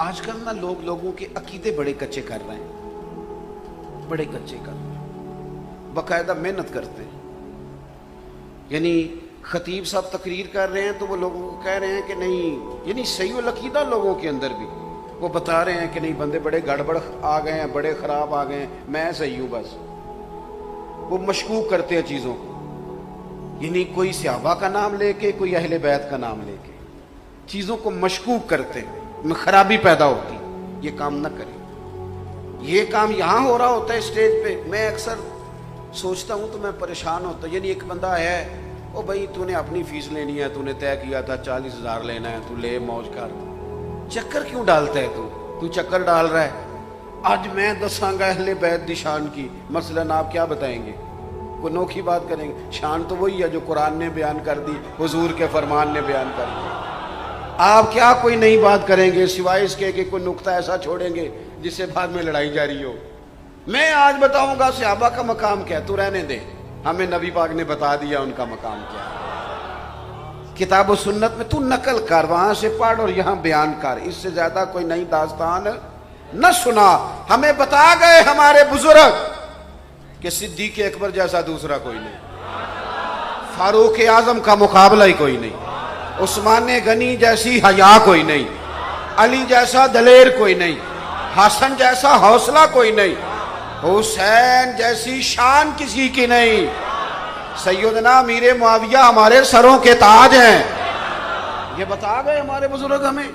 आजकल ना लोगों के अकीदे बड़े कच्चे कर रहे हैं, बड़े कच्चे कर रहे हैं, बाकायदा मेहनत करते हैं। यानी खतीब साहब तकरीर कर रहे हैं तो वो लोगों को कह रहे हैं कि नहीं, यानी सही व अकीदा लोगों के अंदर भी वो बता रहे हैं कि नहीं, बंदे बड़े गड़बड़ आ गए हैं, बड़े ख़राब आ गए हैं, मैं सही हूँ बस। वो मशकूक करते हैं चीज़ों को, यानी कोई सहाबा का नाम लेके, कोई अहले बैत का नाम लेके चीज़ों को मशकूक करते हैं, में खराबी पैदा होती। ये काम न करें। ये काम यहाँ हो रहा होता है स्टेज पे, मैं अक्सर सोचता हूँ तो मैं परेशान होता। यानी एक बंदा है, ओ भाई तूने अपनी फीस लेनी है, तूने तय किया था 40,000 लेना है, तू ले मौज कर। चक्कर क्यों डालता है तू चक्कर डाल रहा है। आज मैं दसांगा अहले बैत दी शान की, मसलन आप क्या बताएंगे? वो नोखी बात करेंगे। शान तो वही है जो कुरान ने बयान कर दी, हुजूर के फरमान ने बयान कर दी। आप क्या कोई नई बात करेंगे सिवाय इसके कि कोई नुक्ता ऐसा छोड़ेंगे जिससे बाद में लड़ाई जारी हो। मैं आज बताऊंगा सहाबा का मकाम क्या है, तू रहने दे, हमें नबी पाक ने बता दिया उनका मकाम क्या है। किताब और सुन्नत में तू नकल कर, वहां से पढ़ और यहां बयान कर, इससे ज्यादा कोई नई दास्तान न सुना। हमें बता गए हमारे बुजुर्ग कि सिद्दीक अकबर जैसा दूसरा कोई नहीं, फारूक आजम का मुकाबला ही कोई नहीं, उस्मान गनी जैसी हया कोई नहीं, अली जैसा दलेर कोई नहीं, हसन जैसा हौसला कोई नहीं, हुसैन जैसी शान किसी की नहीं। सैयदना मीरे मुआविया हमारे सरों के ताज हैं। ये बता गए हमारे बुजुर्ग, हमें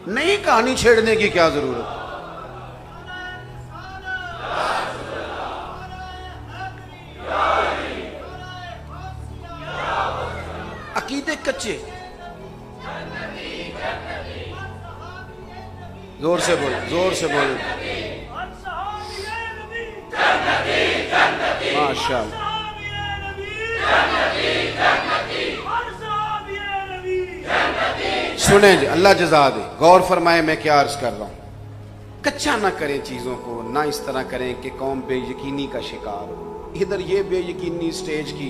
नई कहानी छेड़ने की क्या जरूरत। अकीदे कच्चे, जोर से बोल, जोर से बोल, माशाअल्लाह। सुने जी, अल्लाह जज़ा दे, गौर फरमाए मैं क्या अर्ज कर रहा हूं। कच्चा ना करें चीजों को, ना इस तरह करें कि कौम बेयकीनी का शिकार हो। इधर ये बेयकीनी स्टेज की,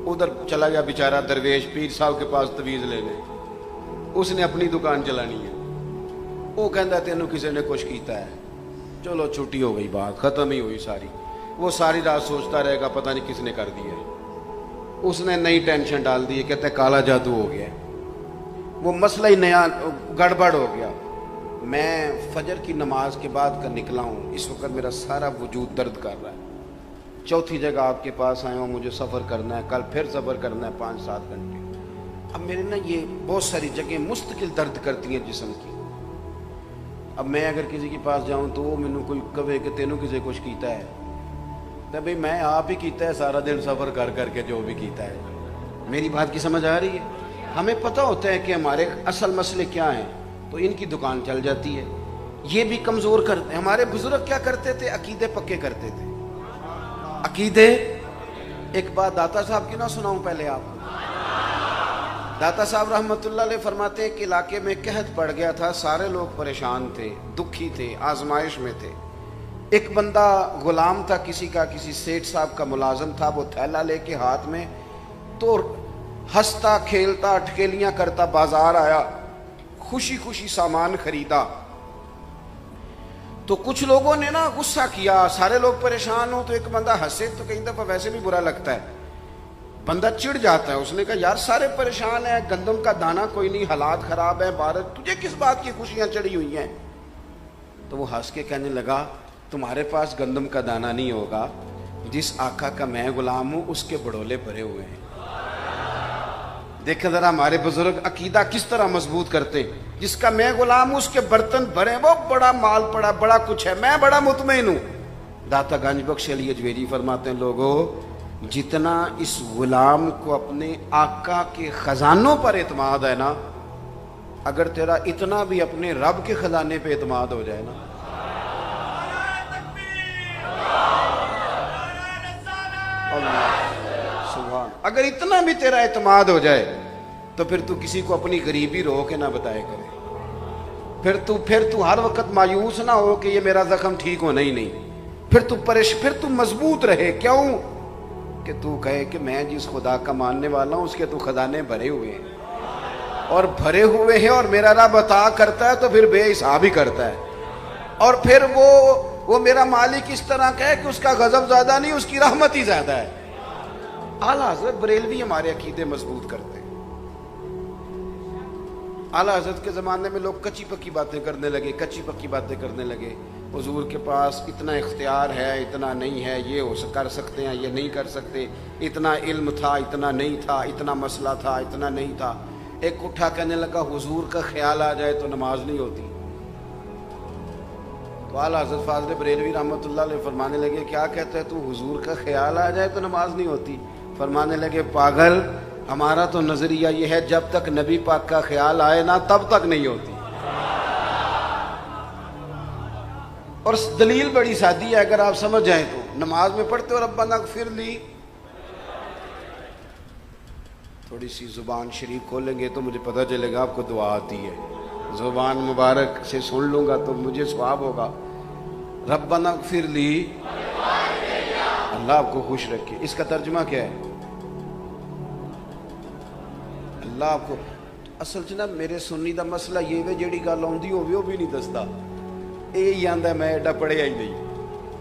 उधर चला गया बेचारा दरवेश पीर साहब के पास तवीज लेने, उसने अपनी दुकान चलानी है। वो कहता तेनों किसी ने कुछ किया है, चलो छुट्टी हो गई, बात खत्म ही हुई सारी। वो सारी रात सोचता रहेगा पता नहीं किसने कर दिया। उसने नई टेंशन डाल दी, कहते काला जादू हो गया, वो मसला ही नया गड़बड़ हो गया। मैं फजर की नमाज के बाद का निकला हूँ, इस वक्त मेरा सारा वजूद दर्द कर रहा है। चौथी जगह आपके पास आया हूँ, मुझे सफ़र करना है, कल फिर सफ़र करना है 5-7 घंटे। अब मेरे ना ये बहुत सारी जगह मुस्तकिल दर्द करती हैं जिस्म की। अब मैं अगर किसी के पास जाऊं तो वो मैनू कोई कहे कि तेनों किसी कुछ कीता है, तो भाई मैं आप ही कीता है, सारा दिन सफ़र कर करके जो भी कीता है। मेरी बात की समझ आ रही है? हमें पता होता है कि हमारे असल मसले क्या हैं, तो इनकी दुकान चल जाती है। ये भी कमज़ोर करते हैं। हमारे बुजुर्ग क्या करते थे? अकीदे पक्के करते थे, अकीदे। एक बात दाता साहब की ना सुनाऊं पहले आपको। दाता साहब रहमतुल्लाह अलैह फरमाते हैं कि इलाके में कहत पड़ गया था, सारे लोग परेशान थे, दुखी थे, आजमाइश में थे। एक बंदा गुलाम था किसी का, किसी सेठ साहब का मुलाजम था। वो थैला लेके हाथ में, तो हंसता खेलता अटकेलियां करता बाजार आया, खुशी खुशी सामान खरीदा। तो कुछ लोगों ने ना गुस्सा किया, सारे लोग परेशान हो तो एक बंदा हंसे तो कई दफा वैसे भी बुरा लगता है, बंदा चिढ़ जाता है। उसने कहा यार सारे परेशान हैं, गंदम का दाना कोई नहीं, हालात खराब है भारत, तुझे किस बात की खुशियां चढ़ी हुई हैं? तो वो हंस के कहने लगा तुम्हारे पास गंदम का दाना नहीं होगा, जिस आका का मैं गुलाम हूं उसके बड़ोले भरे हुए हैं। देखा जरा हमारे बुजुर्ग अकीदा किस तरह मजबूत करते। जिसका मैं गुलाम हूं उसके बर्तन भरे, वो बड़ा माल पड़ा, बड़ा कुछ है, मैं बड़ा मुतमईन हूं। दाता गंज बख्श अली अजमेरी फरमाते हैं, लोगों जितना इस गुलाम को अपने आका के खजानों पर एतमाद है ना, अगर तेरा इतना भी अपने रब के खजाने पे एतमाद हो जाए ना, सुभान, अगर इतना भी तेरा एतमाद हो जाए तो फिर तू किसी को अपनी गरीबी रो के ना बताए करे। फिर तू हर वक्त मायूस ना हो कि ये मेरा जख्म ठीक होना ही नहीं। फिर तू मजबूत रहे। क्यों? کہ تو کہے کہ میں جس خدا کا ماننے والا ہوں اس کے تو خزانے بھرے ہوئے ہیں اور بھرے ہوئے ہیں، اور میرا رب عطا کرتا ہے تو پھر بے حساب ہی کرتا ہے، اور پھر وہ میرا مالک اس طرح کا ہے کہ اس کا غضب زیادہ نہیں، اس کی رحمت ہی زیادہ ہے۔ اعلیٰ حضرت بریلوی ہمارے عقیدے مضبوط کرتے ہیں۔ اعلیٰ حضرت کے زمانے میں لوگ کچی پکی باتیں کرنے لگے، کچی پکی باتیں کرنے لگے، حضور کے پاس اتنا اختیار ہے، اتنا نہیں ہے، یہ کر سکتے ہیں، یہ نہیں کر سکتے، اتنا علم تھا، اتنا نہیں تھا، اتنا مسئلہ تھا، اتنا نہیں تھا۔ ایک اٹھا کہنے لگا حضور کا خیال آ جائے تو نماز نہیں ہوتی۔ تو اعلیٰ حضرت فاضل بریلوی رحمۃ اللہ علیہ فرمانے لگے کیا کہتا ہے تو، حضور کا خیال آ جائے تو نماز نہیں ہوتی؟ فرمانے لگے پاگل، ہمارا تو نظریہ یہ ہے جب تک نبی پاک کا خیال آئے نا تب تک نہیں ہوتی۔ اور دلیل بڑی سادی ہے، اگر آپ سمجھ جائیں تو نماز میں پڑھتے ہو ربنا اغفر لی، تھوڑی سی زبان شریف کھولیں گے تو مجھے پتہ چلے گا آپ کو دعا آتی ہے، زبان مبارک سے سن لوں گا تو مجھے ثواب ہوگا۔ ربنا اغفر لی، اللہ آپ کو خوش رکھے، اس کا ترجمہ کیا ہے؟ اللہ آپ کو اصل جناب میرے سنی دا مسئلہ یہ ہے جیڑی گل آندی ہوے وہ بھی نہیں دستا، یہ آندا میں ایڈا پڑھیا ہی نہیں،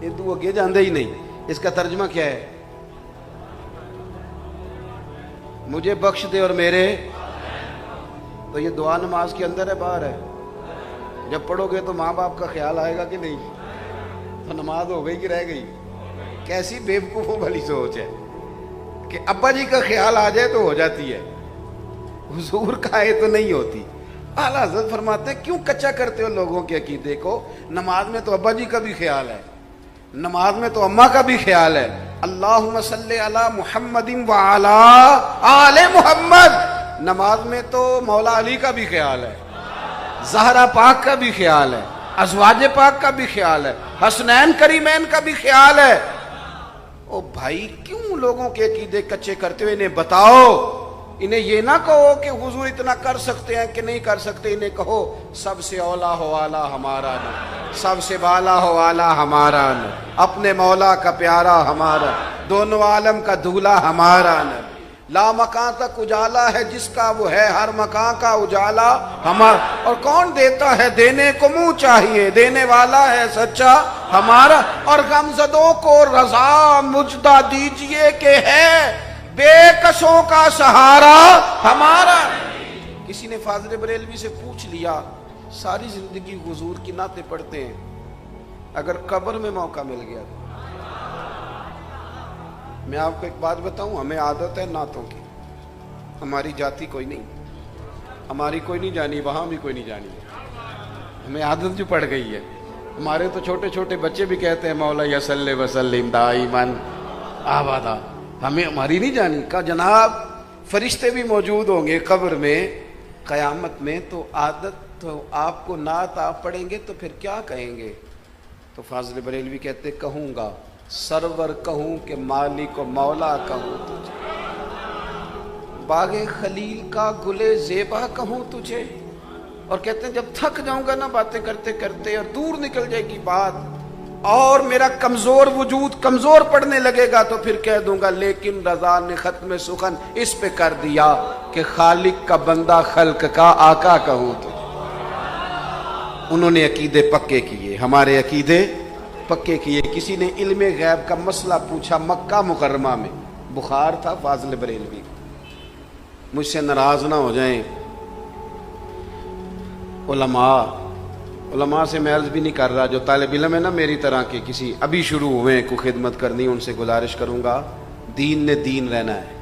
یہ تو اگے جاندے ہی نہیں۔ اس کا ترجمہ کیا ہے؟ مجھے بخش دے اور میرے، تو یہ دعا نماز کے اندر ہے باہر ہے؟ جب پڑھو گے تو ماں باپ کا خیال آئے گا کہ نہیں؟ تو نماز ہو گئی کہ رہ گئی؟ کیسی بے وقوفوں والی سوچ ہے کہ ابا جی کا خیال آ جائے تو ہو جاتی ہے، حضور کا ہے تو نہیں ہوتی۔ اعلیٰ حضرت فرماتے ہیں کیوں کچا کرتے ہو لوگوں کے عقیدے کو؟ نماز میں تو ابا جی کا بھی خیال ہے، نماز میں تو اماں کا بھی خیال ہے۔ اللہم صلی علی محمد وعلی آل محمد، نماز میں تو مولا علی کا بھی خیال ہے، زہرا پاک کا بھی خیال ہے، ازواج پاک کا بھی خیال ہے، حسنین کریمین کا بھی خیال ہے۔ او بھائی کیوں لوگوں کے عقیدے کچے کرتے ہو؟ انہیں بتاؤ، انہیں یہ نہ کہو کہ حضور اتنا کر سکتے ہیں کہ نہیں کر سکتے، انہیں کہو سب سے اولا ہو والا ہمارا نبی، سب سے بالا ہو والا ہمارا نبی، اپنے مولا کا پیارا ہمارا، دونوں عالم کا دولہا ہمارا نبی، لا مکان تک اجالا ہے جس کا وہ ہے ہر مکان کا اجالا ہمارا۔ اور کون دیتا ہے؟ دینے کو منہ چاہیے، دینے والا ہے سچا ہمارا۔ اور غمزدوں کو رضا مجدہ دیجئے کہ ہے بے کسوں کا سہارا ہمارا۔ کسی نے فاضل بریلوی سے پوچھ لیا ساری زندگی حضور کی نعتیں پڑھتے ہیں، اگر قبر میں موقع مل گیا تو؟ میں آپ کو ایک بات بتاؤں، ہمیں عادت ہے نعتوں کی، ہماری جاتی کوئی نہیں، ہماری کوئی نہیں جانی، وہاں بھی کوئی نہیں جانی، ہمیں عادت جو پڑ گئی ہے۔ ہمارے تو چھوٹے چھوٹے بچے بھی کہتے ہیں مولا یا صلی وسلم دائما ابدا، ہمیں ہماری نہیں جانی۔ کہا جناب فرشتے بھی موجود ہوں گے قبر میں قیامت میں، تو عادت تو آپ کو نعت آپ پڑھیں گے تو پھر کیا کہیں گے؟ تو فاضل بریلوی کہتے کہوں گا سرور کہوں کہ مالک و مولا کہوں تجھے، باغ خلیل کا گلے زیبا کہوں تجھے۔ اور کہتے ہیں جب تھک جاؤں گا نا باتیں کرتے کرتے اور دور نکل جائے گی بات اور میرا کمزور وجود کمزور پڑنے لگے گا تو پھر کہہ دوں گا لیکن رضا نے ختم سخن اس پہ کر دیا کہ خالق کا بندہ خلق کا آقا کہوں تجھے۔ انہوں نے عقیدے پکے کیے، ہمارے عقیدے پکے کیے۔ کسی نے علم غیب کا مسئلہ پوچھا مکہ مکرمہ میں، بخار تھا فاضل بریلوی، مجھ سے ناراض نہ ہو جائیں علماء سے میں عرض بھی نہیں کر رہا، جو طالب علم ہے نا میری طرح کے کسی ابھی شروع ہوئے کو خدمت کرنی، ان سے گزارش کروں گا دین نے دین رہنا ہے،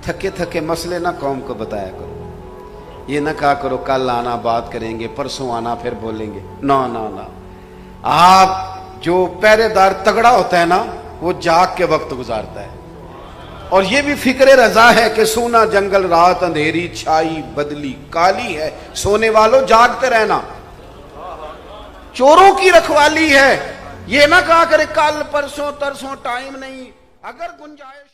تھکے تھکے مسئلے نہ قوم کو بتایا کرو، یہ نہ کہا کرو کل آنا بات کریں گے، پرسوں آنا پھر بولیں گے، نہ نہ نہ۔ آپ جو پہرے دار تگڑا ہوتا ہے نا وہ جاگ کے وقت گزارتا ہے، اور یہ بھی فکر رضا ہے کہ سونا جنگل رات اندھیری چھائی بدلی کالی ہے، سونے والوں جاگتے رہنا، چوروں کی رکھوالی ہے، یہ نہ کہا کرے کل پرسوں ترسوں ٹائم نہیں، اگر گنجائش